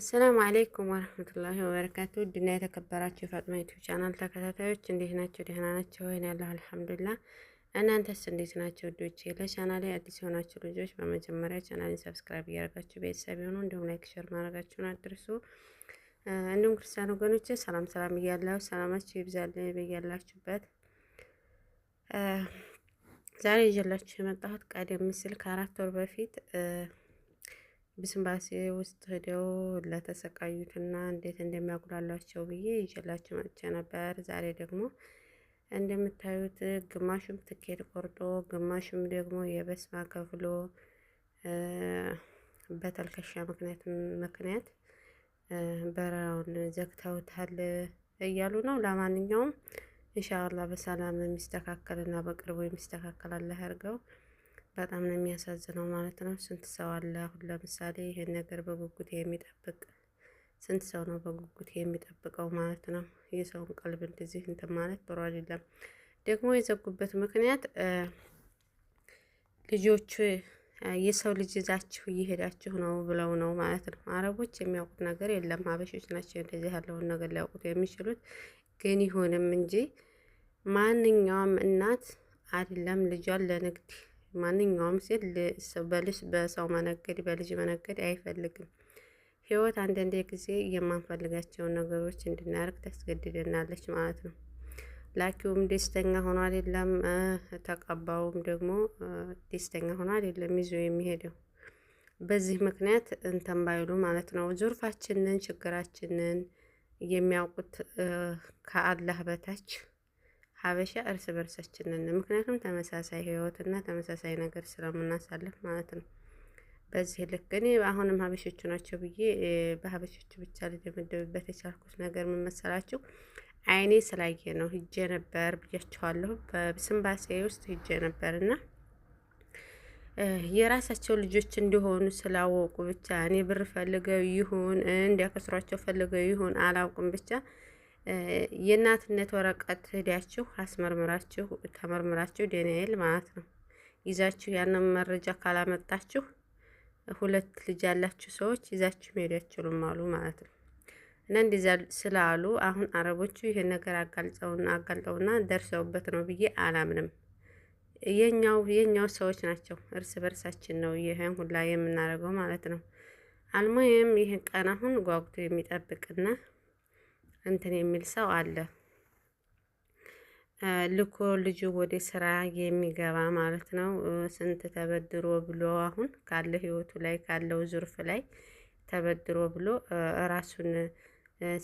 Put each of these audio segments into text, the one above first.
አሰላሙ አለይኩም ወረህመቱላሂ ወበረካቱ። ውድና የተከበራችሁ የፋጥማ ዩቲዩብ ቻናል ተከታታዮች እንዴት ናቸው? ደህና ናቸው ወይ? ያለሁ አልሐምዱሊላህ። እናንተስ እንዴት ናቸው? ውዶቼ ለቻናሌ አዲስ የሆናችሁ ልጆች በመጀመሪያ ቻናሌን ሰብስክራይብ እያደረጋችሁ ቤተሰብ የሆኑ እንዲሁም ላይክ ሸር ማድረጋችሁን አትርሱ። እንዲሁም ክርስቲያን ወገኖቼ ሰላም ሰላም እያለሁ ሰላማችሁ ይብዛል በያላችሁበት። ዛሬ ይዤላችሁ የመጣሁት ቀደም ሲል ከ4 ወር በፊት ብስምባሴ ውስጥ ሄደው ለተሰቃዩትና እንዴት እንደሚያጉላላቸው ብዬ ይዤላችሁ መጥቼ ነበር። ዛሬ ደግሞ እንደምታዩት ግማሹም ትኬት ቆርጦ ግማሹም ደግሞ የበስማ ከፍሎ በተልከሻ ምክንያት በረራውን ዘግተውታል እያሉ ነው። ለማንኛውም ኢንሻአላህ በሰላም የሚስተካከልና በቅርቡ የሚስተካከል አላህ ያርገው። በጣም ነው የሚያሳዝነው ማለት ነው። ስንት ሰው አለ አሁን ለምሳሌ ይሄን ነገር በጉጉት የሚጠብቅ ስንት ሰው ነው በጉጉት የሚጠብቀው ማለት ነው። የሰውን ቀልብ እንደዚህ እንትን ማለት ጥሩ አይደለም። ደግሞ የዘጉበት ምክንያት ልጆቹ የሰው ልጅ ይዛችሁ እየሄዳችሁ ነው ብለው ነው ማለት ነው። አረቦች የሚያውቁት ነገር የለም። ሀበሾች ናቸው እንደዚህ ያለውን ነገር ሊያውቁት የሚችሉት። ግን ይሁንም እንጂ ማንኛውም እናት አይደለም ልጇን ለንግድ ማንኛውም ሴት በሰው መነገድ በልጅ መነገድ አይፈልግም። ህይወት አንዳንዴ ጊዜ የማንፈልጋቸውን ነገሮች እንድናደርግ ታስገድደናለች ማለት ነው። ላኪውም ደስተኛ ሆኖ አይደለም፣ ተቀባውም ደግሞ ደስተኛ ሆኖ አይደለም ይዞ የሚሄደው። በዚህ ምክንያት እንትን ባይሉ ማለት ነው። ዙርፋችንን ችግራችንን የሚያውቁት ከአላህ በታች ሀበሻ እርስ በርሳችንን፣ ምክንያቱም ተመሳሳይ ህይወትና ተመሳሳይ ነገር ስለምናሳልፍ ማለት ነው። በዚህ ልክ እኔ አሁንም ሀበሾቹ ናቸው ብዬ በሀበሾቹ ብቻ ልደመደብበት የቻልኩት ነገር ምን መሰላችሁ? አይኔ ስላየ ነው። ሂጄ ነበር ብያችኋለሁ። በስምባሴ ውስጥ ሂጄ ነበርና የራሳቸው ልጆች እንዲሆኑ ስላወቁ ብቻ እኔ ብር ፈልገው ይሁን እንዲያከስሯቸው ፈልገው ይሁን አላውቅም፣ ብቻ የእናትነት ወረቀት ሄዳችሁ አስመርምራችሁ ተመርምራችሁ ዴንኤል ማለት ነው ይዛችሁ ያንን መረጃ ካላመጣችሁ 2 ልጅ ያላችሁ ሰዎች ይዛችሁ መሄድ አትችሉም አሉ ማለት ነው። እና እንደዛ ስላሉ አሁን አረቦቹ ይሄን ነገር አጋልጠውና ደርሰውበት ነው ብዬ አላምንም። የኛው ሰዎች ናቸው። እርስ በርሳችን ነው ይሄን ሁላ የምናደርገው ማለት ነው። አልሙሂም ይሄን ቀን አሁን ጓጉቶ የሚጠብቅና እንትን የሚል ሰው አለ ልኮ ልጁ ወደ ስራ የሚገባ ማለት ነው። ስንት ተበድሮ ብሎ አሁን ካለ ህይወቱ ላይ ካለው ዙርፍ ላይ ተበድሮ ብሎ ራሱን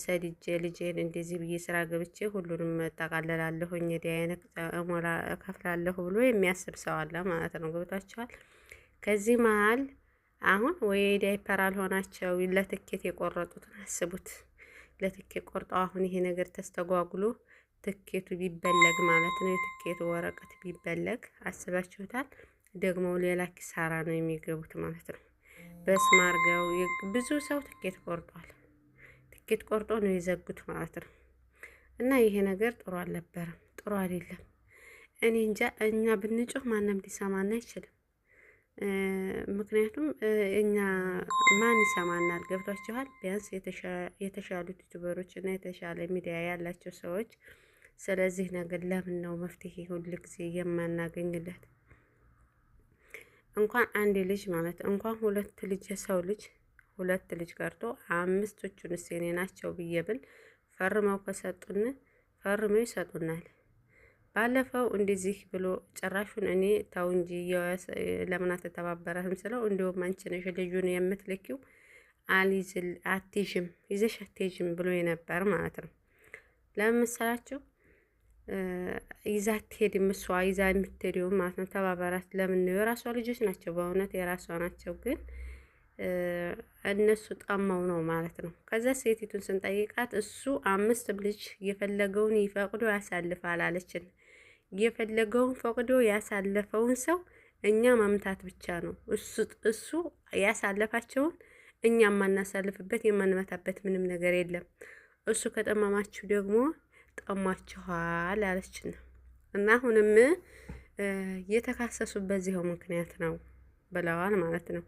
ሰድጄ ልጄን እንደዚህ ብዬ ስራ ገብቼ ሁሉንም ጠቃለላለሁኝ ዲያይነ ሞላ ከፍላለሁ ብሎ የሚያስብ ሰው አለ ማለት ነው። ገብታችኋል? ከዚህ መሀል አሁን ወይ ዳይፐር አልሆናቸው ለትኬት የቆረጡትን አስቡት። ለትኬት ቆርጠው አሁን ይሄ ነገር ተስተጓጉሎ ትኬቱ ቢበለግ ማለት ነው። የትኬቱ ወረቀት ቢበለግ አስባችሁታል? ደግሞ ሌላ ኪሳራ ነው የሚገቡት ማለት ነው። በስማ አድርገው ብዙ ሰው ትኬት ቆርጧል። ትኬት ቆርጦ ነው የዘጉት ማለት ነው። እና ይሄ ነገር ጥሩ አልነበረም፣ ጥሩ አይደለም። እኔ እንጃ እኛ ብንጮህ ማንም ሊሰማን አይችልም። ምክንያቱም እኛ ማን ይሰማናል? ገብቷችኋል? ቢያንስ የተሻሉ ዩቲዩበሮች እና የተሻለ ሚዲያ ያላቸው ሰዎች ስለዚህ ነገር ለምን ነው መፍትሄ ሁሉ ጊዜ የማናገኝለት? እንኳን አንድ ልጅ ማለት እንኳን 2 ልጅ የሰው ልጅ 2 ልጅ ቀርቶ 5ቶቹን የኔ ናቸው ብዬ ብል ፈርመው ከሰጡን ፈርመው ይሰጡናል። ባለፈው እንደዚህ ብሎ ጭራሹን እኔ ታው እንጂ ለምን አትተባበራትም ስለው እንደውም አንቺ ነሽ ልጁን የምትልኪው አልይዝል አትይዥም ይዘሽ አትይዥም ብሎ የነበር ማለት ነው። ለምን መሰላችሁ? ይዛ አትሄድም እሷ ይዛ የምትሄደው ማለት ነው። ተባበራት። ለምን ነው? የራሷ ልጆች ናቸው፣ በእውነት የራሷ ናቸው። ግን እነሱ ጠማው ነው ማለት ነው። ከዛ ሴቲቱን ስንጠይቃት እሱ 5 ልጅ የፈለገውን ይፈቅዶ ያሳልፋል አለችን። የፈለገውን ፈቅዶ ያሳለፈውን ሰው እኛ መምታት ብቻ ነው። እሱ ያሳለፋቸውን እኛ የማናሳልፍበት የማንመታበት ምንም ነገር የለም። እሱ ከጠመማችሁ ደግሞ ጠማችኋል አለችን። እና አሁንም የተካሰሱ በዚህው ምክንያት ነው ብለዋል ማለት ነው።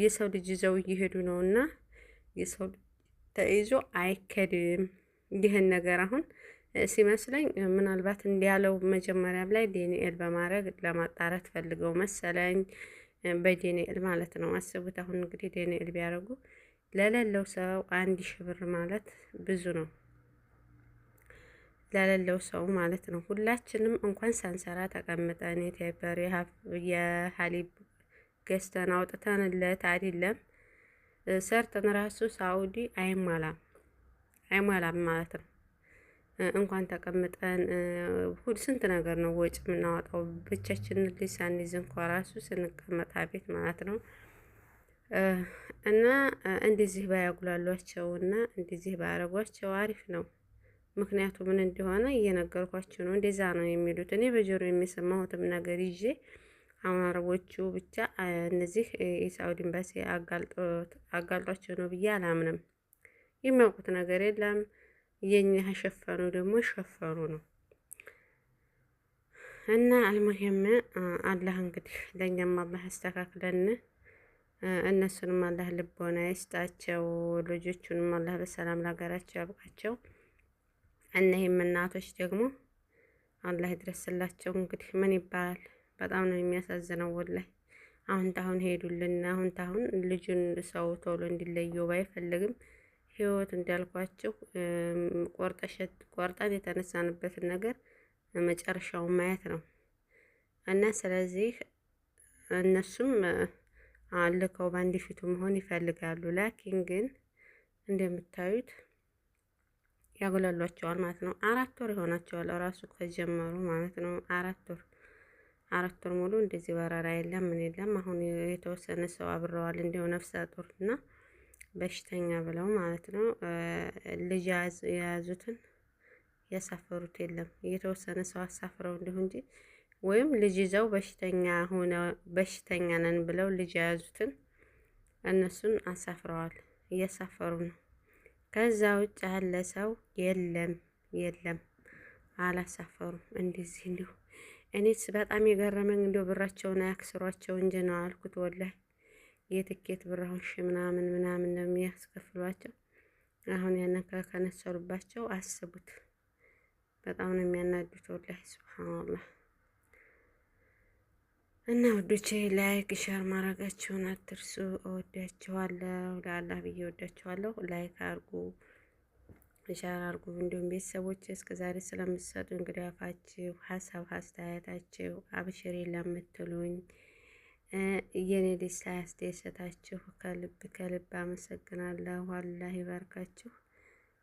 የሰው ልጅ ይዘው እየሄዱ ነውና የሰው ተይዞ አይከድም። ይህን ነገር አሁን ሲመስለኝ ምናልባት እንዲያለው መጀመሪያም ላይ ዲኤንኤል በማድረግ ለማጣራት ፈልገው መሰለኝ። በዲኤንኤል ማለት ነው። አስቡት አሁን እንግዲህ ዲኤንኤል ቢያደርጉ ለሌለው ሰው 1,000 ብር ማለት ብዙ ነው። ለሌለው ሰው ማለት ነው። ሁላችንም እንኳን ሳንሰራ ተቀምጠን የቴፐር የሀሊብ ገዝተን አውጥተንለት አይደለም ሰርተን ራሱ ሳኡዲ አይሟላም ማለት ነው። እንኳን ተቀምጠን ስንት ነገር ነው ወጭ የምናወጣው ብቻችንን ልጅ ሳንይዝ እንኳ ራሱ ስንቀመጥ ቤት ማለት ነው። እና እንደዚህ ባያጉላሏቸው እና እንደዚህ ባያረጓቸው አሪፍ ነው። ምክንያቱ ምን እንደሆነ እየነገርኳቸው ነው። እንደዛ ነው የሚሉት። እኔ በጆሮ የሚሰማሁትም ነገር ይዤ አሁን አረቦቹ ብቻ እነዚህ የሳኡዲ ኤምባሲ አጋልጧቸው ነው ብዬ አላምንም። የሚያውቁት ነገር የለም። የኛ ሸፈኑ ደግሞ ሸፈኑ ነው። እና አልሙሂም አላህ እንግዲህ ለእኛም አላህ ያስተካክለን፣ እነሱንም አላህ ልቦና ይስጣቸው፣ ልጆቹንም አላህ በሰላም ለሀገራቸው ያብቃቸው። እነዚህም እናቶች ደግሞ አላህ ይድረስላቸው። እንግዲህ ምን ይባላል? በጣም ነው የሚያሳዝነው ወላሂ። አሁን ሄዱልን። አሁን ልጁን ሰው ቶሎ እንዲለየው ባይፈልግም ህይወት እንዳልኳቸው ቆርጠን የተነሳንበትን ነገር መጨረሻውን ማየት ነው እና ስለዚህ እነሱም አልከው በአንድ ፊቱ መሆን ይፈልጋሉ። ላኪን ግን እንደምታዩት ያጉላሏቸዋል ማለት ነው። 4 ወር ይሆናቸዋል ራሱ ከጀመሩ ማለት ነው። 4 ወር ሙሉ እንደዚህ በረራ የለም ምን የለም። አሁን የተወሰነ ሰው አብረዋል እንዲሁ ነፍሰ ጡር እና በሽተኛ ብለው ማለት ነው። ልጅ የያዙትን ያሳፈሩት የለም። የተወሰነ ሰው አሳፍረው እንዲሁ እንጂ ወይም ልጅ ይዘው በሽተኛ ነን ብለው ልጅ የያዙትን እነሱን አሳፍረዋል፣ እያሳፈሩ ነው። ከዛ ውጭ ያለ ሰው የለም አላሳፈሩም። እንደዚህ እንዲሁ እኔስ በጣም የገረመኝ እንዲሁ ብራቸውን አያክስሯቸው እንጂ ነው አልኩት ወላሂ። የትኬት ብር አሁን ምናምን ነው የሚያስከፍሏቸው። አሁን ያንን ከነሰሩባቸው አስቡት። በጣም ነው የሚያናዱት ወላሂ ሱብሃንአላህ። እና ወዶቼ ላይክ ሸር ማድረጋችሁን አትርሱ። እወዳችኋለሁ፣ ለአላህ ብዬ እወዳችኋለሁ። ላይክ አርጉ፣ ሸር አርጉ። እንዲሁም ቤተሰቦች እስከዛሬ ስለምትሰጡ እንግዲህ አፋችሁ ሀሳብ አስተያየታችሁ አብሽሬ ለምትሉኝ የኔ ደስታ ያስደሰታችሁ ከልብ አመሰግናለሁ። አላህ ይባርካችሁ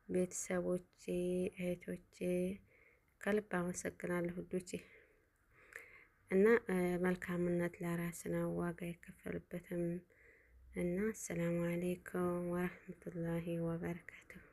ቤተሰቦቼ፣ እህቶቼ ከልብ አመሰግናለሁ ውዶቼ። እና መልካምነት ለራስ ነው፣ ዋጋ አይከፈልበትም። እና አሰላሙ አሌይኩም ወረህመቱላሂ ወበረካቱሁ።